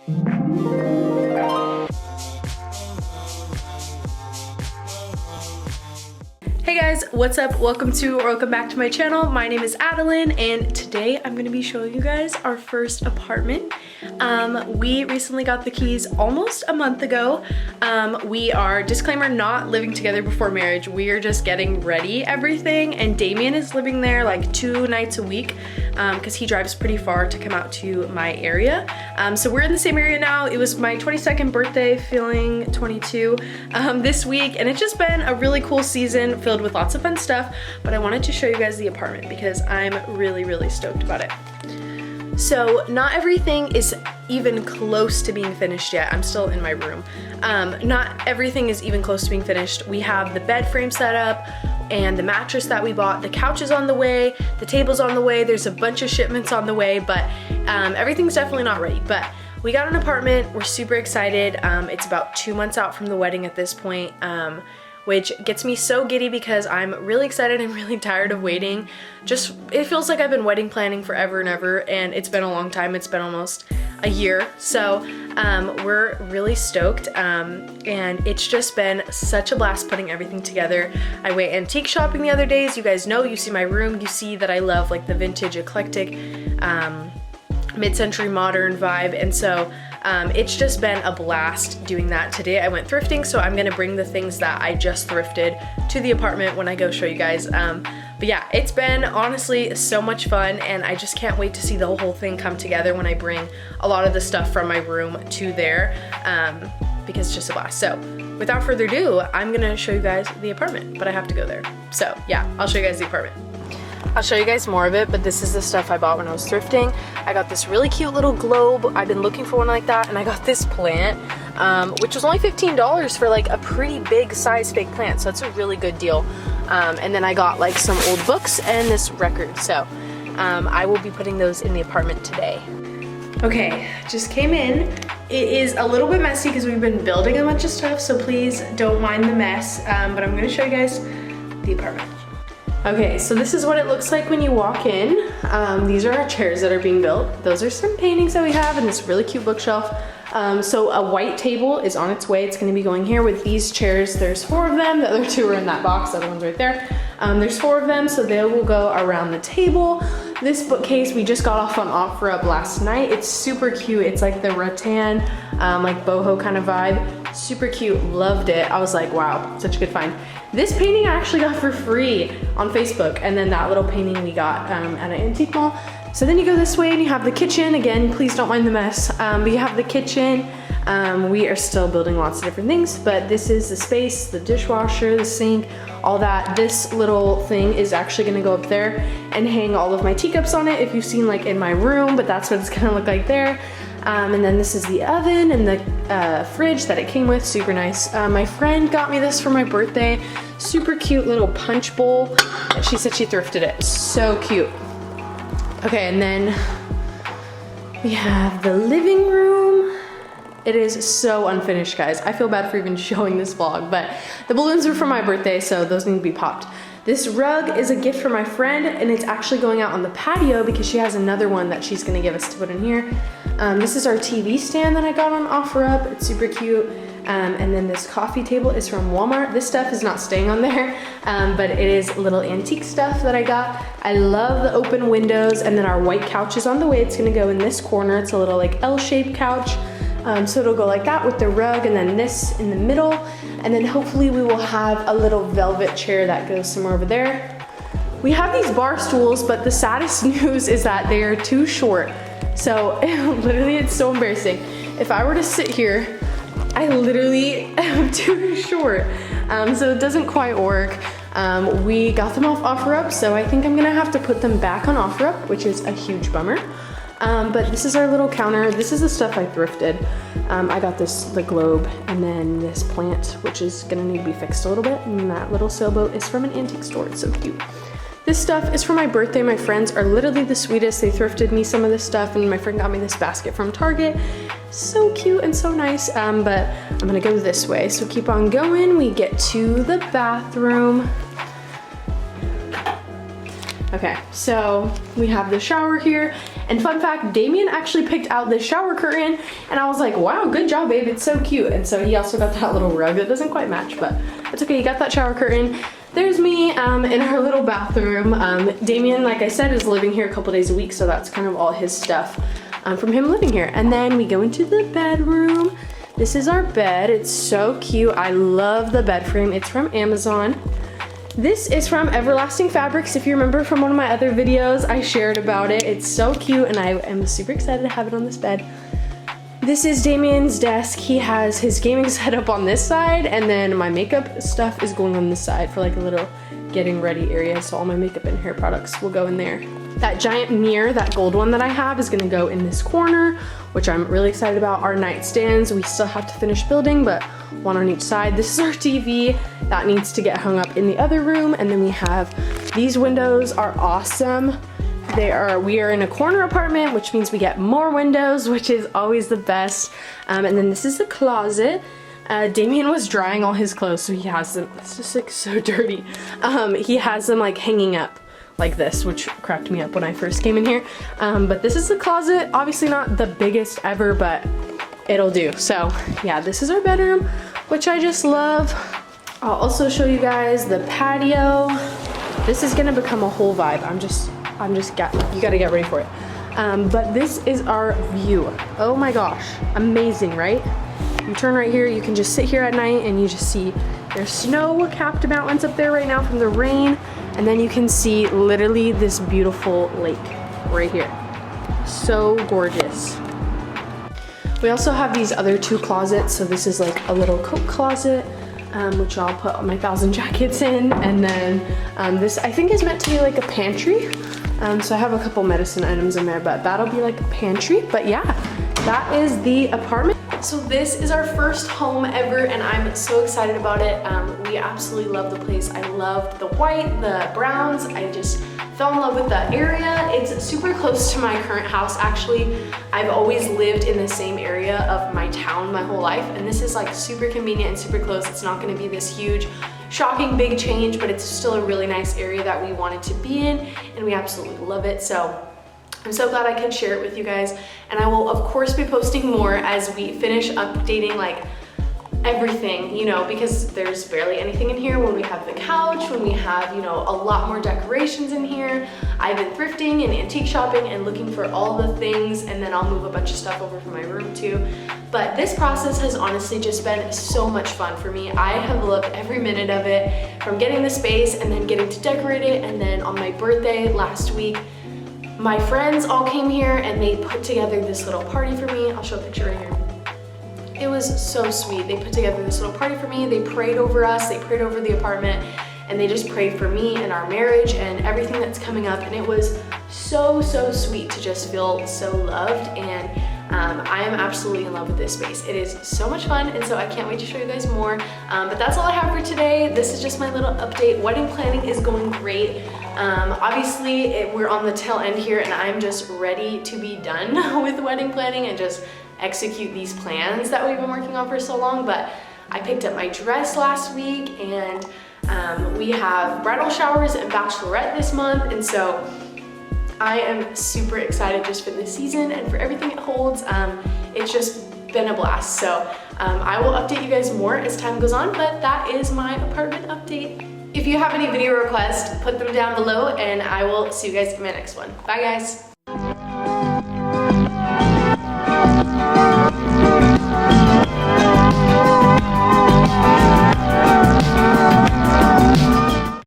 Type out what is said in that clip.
Hey guys, what's up? Welcome back to my channel. My name is Adelyn, and today I'm gonna be showing you guys our first apartment. We recently got the keys almost a month ago. We are, disclaimer, not living together before marriage. We are just getting ready everything, and Damien is living there like 2 nights a week because he drives pretty far to come out to my area. So we're in the same area now. It was my 22nd birthday, feeling 22 this week, and it's just been a really cool season filled with lots of fun stuff, but I wanted to show you guys the apartment because I'm really stoked about it. So not everything is even close to being finished yet. I'm still in my room. Not everything is even close to being finished. We have the bed frame set up and the mattress that we bought. The couch is on the way, the table's on the way, there's a bunch of shipments on the way, but everything's definitely not ready. But we got an apartment, we're super excited. It's about 2 months out from the wedding at this point. Which gets me so giddy because I'm really excited and really tired of waiting. Just, it feels like I've been wedding planning forever and ever, and it's been a long time. It's been almost a year. So we're really stoked, and it's just been such a blast putting everything together. I went antique shopping the other days. You guys know, you see my room, you see that I love like the vintage, eclectic, mid-century modern vibe, and so it's just been a blast doing that. Today I went thrifting, so I'm gonna bring the things that I just thrifted to the apartment when I go show you guys. But yeah, it's been honestly so much fun, and I just can't wait to see the whole thing come together when I bring a lot of the stuff from my room to there, because it's just a blast. So without further ado, I'm gonna show you guys the apartment, but I have to go there. So yeah, I'll show you guys the apartment. I'll show you guys more of it, but this is the stuff I bought when I was thrifting. I got this really cute little globe. I've been looking for one like that, and I got this plant, which was only $15 for like a pretty big size fake plant, so it's a really good deal. And then I got like some old books and this record, so I will be putting those in the apartment today. Okay, just came in. It is a little bit messy because we've been building a bunch of stuff, so please don't mind the mess, but I'm gonna show you guys the apartment. Okay, so this is what it looks like when you walk in. These are our chairs that are being built. Those are some paintings that we have and this really cute bookshelf. So a white table is on its way. It's gonna be going here with these chairs. There's 4 of them. The other 2 are in that box. The other one's right there. There's 4 of them, so they will go around the table. This bookcase we just got off on OfferUp last night. It's super cute. It's like the rattan, like boho kind of vibe. Super cute, loved it. I was like, wow, such a good find. This painting I actually got for free on Facebook, and then that little painting we got at an antique mall. So then you go this way and you have the kitchen. Again, please don't mind the mess, but you have the kitchen. We are still building lots of different things, but this is the space, the dishwasher, the sink, all that. This little thing is actually gonna go up there and hang all of my teacups on it, if you've seen like in my room, but that's what it's gonna look like there. And then this is the oven and the fridge that it came with, super nice. My friend got me this for my birthday. Super cute little punch bowl. She said she thrifted it, so cute. Okay, and then we have the living room. It is so unfinished, guys. I feel bad for even showing this vlog, but the balloons were for my birthday, so those need to be popped. This rug is a gift from my friend, and it's actually going out on the patio because she has another one that she's gonna give us to put in here. This is our TV stand that I got on OfferUp. It's super cute. And then this coffee table is from Walmart. This stuff is not staying on there, but it is little antique stuff that I got. I love the open windows, and then our white couch is on the way. It's gonna go in this corner. It's a little like L-shaped couch. So it'll go like that with the rug, and then this in the middle. And then hopefully we will have a little velvet chair that goes somewhere over there. We have these bar stools, but the saddest news is that they are too short. So literally it's so embarrassing. If I were to sit here, I literally am too short. So it doesn't quite work. We got them off OfferUp, so I think I'm gonna have to put them back on OfferUp, which is a huge bummer. But this is our little counter. This is the stuff I thrifted. I got the globe, and then this plant, which is gonna need to be fixed a little bit. And that little sailboat is from an antique store. It's so cute. This stuff is for my birthday. My friends are literally the sweetest. They thrifted me some of this stuff, and my friend got me this basket from Target. So cute and so nice, but I'm gonna go this way. So keep on going. We get to the bathroom. Okay, so we have the shower here, and fun fact, Damien actually picked out this shower curtain, and I was like, wow, good job, babe, it's so cute. And so he also got that little rug that doesn't quite match, but it's okay, he got that shower curtain. There's me in our little bathroom. Damien, like I said, is living here a couple days a week, so that's kind of all his stuff from him living here. And then we go into the bedroom. This is our bed. It's so cute. I love the bed frame. It's from Amazon. This is from Everlasting Fabrics. If you remember from one of my other videos, I shared about it. It's so cute, and I am super excited to have it on this bed. This is Damien's desk. He has his gaming setup on this side, and then my makeup stuff is going on this side for like a little getting ready area. So all my makeup and hair products will go in there. That giant mirror, that gold one that I have, is gonna go in this corner, which I'm really excited about. Our nightstands, we still have to finish building, but one on each side. This is our TV. That needs to get hung up in the other room. And then we have, these windows are awesome. We are in a corner apartment, which means we get more windows, which is always the best. And then this is the closet. Damien was drying all his clothes, so he has them, it's just like so dirty. He has them like hanging up like this, which cracked me up when I first came in here. But this is the closet, obviously not the biggest ever, but it'll do. So yeah, this is our bedroom, which I just love. I'll also show you guys the patio. This is gonna become a whole vibe. You gotta get ready for it. But this is our view. Oh my gosh, amazing, right? You turn right here, you can just sit here at night and you just see there's snow-capped mountains up there right now from the rain. And then you can see literally this beautiful lake right here. So gorgeous. We also have these other two closets. So this is like a little coat closet, which I'll put all my 1,000 jackets in. And then this I think is meant to be like a pantry. So I have a couple medicine items in there, but that'll be like a pantry. But yeah, that is the apartment. So this is our first home ever, and I'm so excited about it. We absolutely love the place. I loved the white, the browns. I just fell in love with the area. It's super close to my current house. Actually, I've always lived in the same area of my town my whole life, and this is like super convenient and super close. It's not gonna be this huge, shocking big change, but it's still a really nice area that we wanted to be in, and we absolutely love it. So I'm so glad I could share it with you guys, and I will of course be posting more as we finish updating like everything, you know, because there's barely anything in here. When we have the couch, when we have, you know, a lot more decorations in here. I've been thrifting and antique shopping and looking for all the things, and then I'll move a bunch of stuff over from my room too. But this process has honestly just been so much fun for me. I have loved every minute of it, from getting the space and then getting to decorate it. And then on my birthday last week, my friends all came here and they put together this little party for me. I'll show a picture right here. It was so sweet. They put together this little party for me. They prayed over us, they prayed over the apartment, and they just prayed for me and our marriage and everything that's coming up. And it was so, so sweet to just feel so loved. And I am absolutely in love with this space. It is so much fun, and so I can't wait to show you guys more. But that's all I have for today. This is just my little update. Wedding planning is going great. Obviously, we're on the tail end here, and I'm just ready to be done with wedding planning and just execute these plans that we've been working on for so long. But I picked up my dress last week, and we have bridal showers and bachelorette this month, and so I am super excited just for this season and for everything it holds. It's just been a blast. So I will update you guys more as time goes on, but that is my apartment update. If you have any video requests, put them down below, and I will see you guys in my next one. Bye guys.